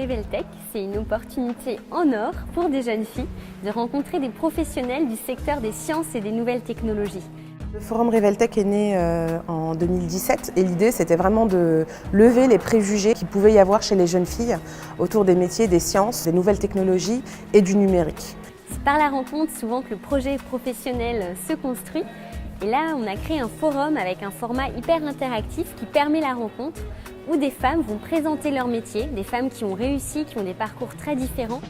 Reveltech, c'est une opportunité en or pour des jeunes filles de rencontrer des professionnels du secteur des sciences et des nouvelles technologies. Le Forum Reveltech est né en 2017 et l'idée c'était vraiment de lever les préjugés qu'il pouvait y avoir chez les jeunes filles autour des métiers des sciences, des nouvelles technologies et du numérique. C'est par la rencontre souvent que le projet professionnel se construit. Et là, on a créé un forum avec un format hyper interactif qui permet la rencontre où des femmes vont présenter leur métier, des femmes qui ont réussi, qui ont des parcours très différents.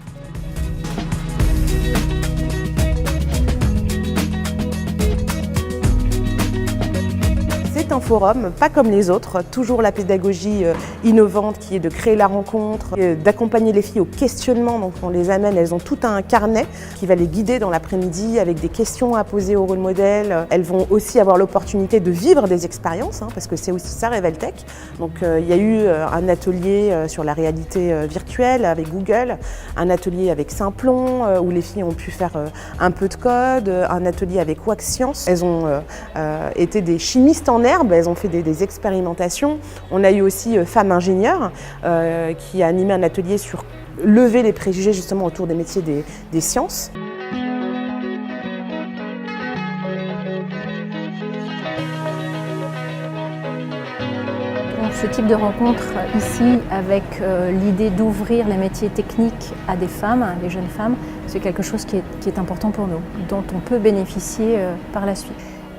C'est un forum, pas comme les autres, toujours la pédagogie innovante qui est de créer la rencontre, d'accompagner les filles au questionnement. Donc on les amène, elles ont tout un carnet qui va les guider dans l'après-midi avec des questions à poser au rôle modèle. Elles vont aussi avoir l'opportunité de vivre des expériences, parce que c'est aussi ça Reveltech. Donc il y a eu un atelier sur la réalité virtuelle avec Google, un atelier avec Simplon où les filles ont pu faire un peu de code, un atelier avec Wax Science. Elles ont été des chimistes en herbe. Elles ont fait des expérimentations. On a eu aussi Femmes ingénieures qui a animé un atelier sur lever les préjugés justement autour des métiers des sciences. Ce type de rencontre ici, avec l'idée d'ouvrir les métiers techniques à des femmes, les jeunes femmes, c'est quelque chose qui est important pour nous, dont on peut bénéficier par la suite.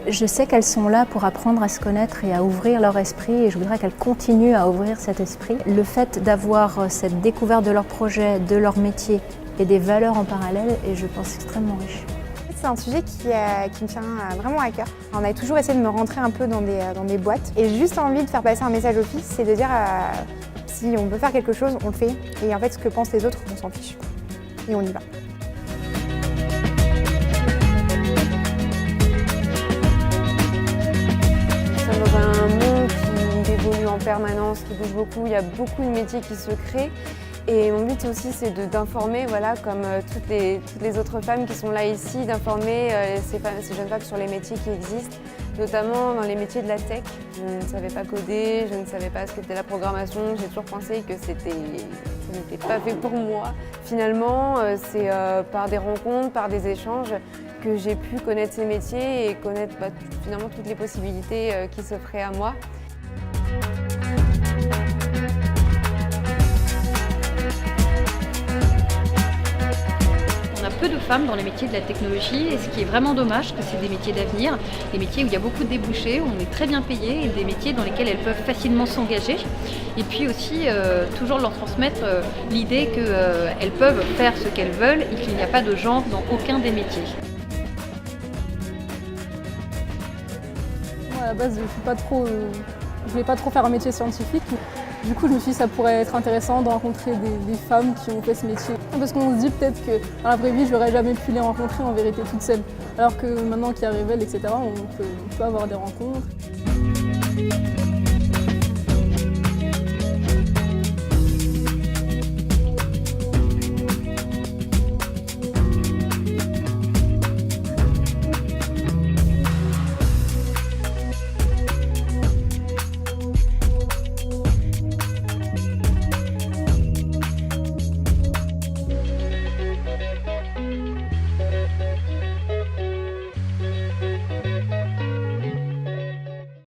Je sais qu'elles sont là pour apprendre à se connaître et à ouvrir leur esprit et je voudrais qu'elles continuent à ouvrir cet esprit. Le fait d'avoir cette découverte de leur projet, de leur métier et des valeurs en parallèle est, je pense, extrêmement riche. C'est un sujet qui me tient vraiment à cœur. On a toujours essayé de me rentrer un peu dans des boîtes et j'ai juste envie de faire passer un message aux filles, c'est de dire si on peut faire quelque chose, on le fait et en fait ce que pensent les autres, on s'en fiche et on y va. Dans un monde qui évolue en permanence, qui bouge beaucoup, il y a beaucoup de métiers qui se créent. Et mon but aussi c'est d'informer, voilà, comme toutes les autres femmes qui sont là ici, d'informer ces jeunes femmes sur les métiers qui existent, notamment dans les métiers de la tech. Je ne savais pas coder, je ne savais pas ce qu'était la programmation, j'ai toujours pensé que ça n'était pas fait pour moi. Finalement, c'est par des rencontres, par des échanges que j'ai pu connaître ces métiers et connaître finalement toutes les possibilités qui s'offraient à moi. On a peu de femmes dans les métiers de la technologie et ce qui est vraiment dommage, que c'est des métiers d'avenir, des métiers où il y a beaucoup de débouchés, où on est très bien payé et des métiers dans lesquels elles peuvent facilement s'engager. Et puis aussi, toujours leur transmettre l'idée qu'elles peuvent faire ce qu'elles veulent et qu'il n'y a pas de genre dans aucun des métiers. Moi, à la base, je voulais pas trop faire un métier scientifique. Du coup, je me suis dit que ça pourrait être intéressant de rencontrer des femmes qui ont fait ce métier. Parce qu'on se dit peut-être que dans la vraie vie, j'aurais jamais pu les rencontrer en vérité toute seule. Alors que maintenant qu'il y a Revel, etc., on peut avoir des rencontres.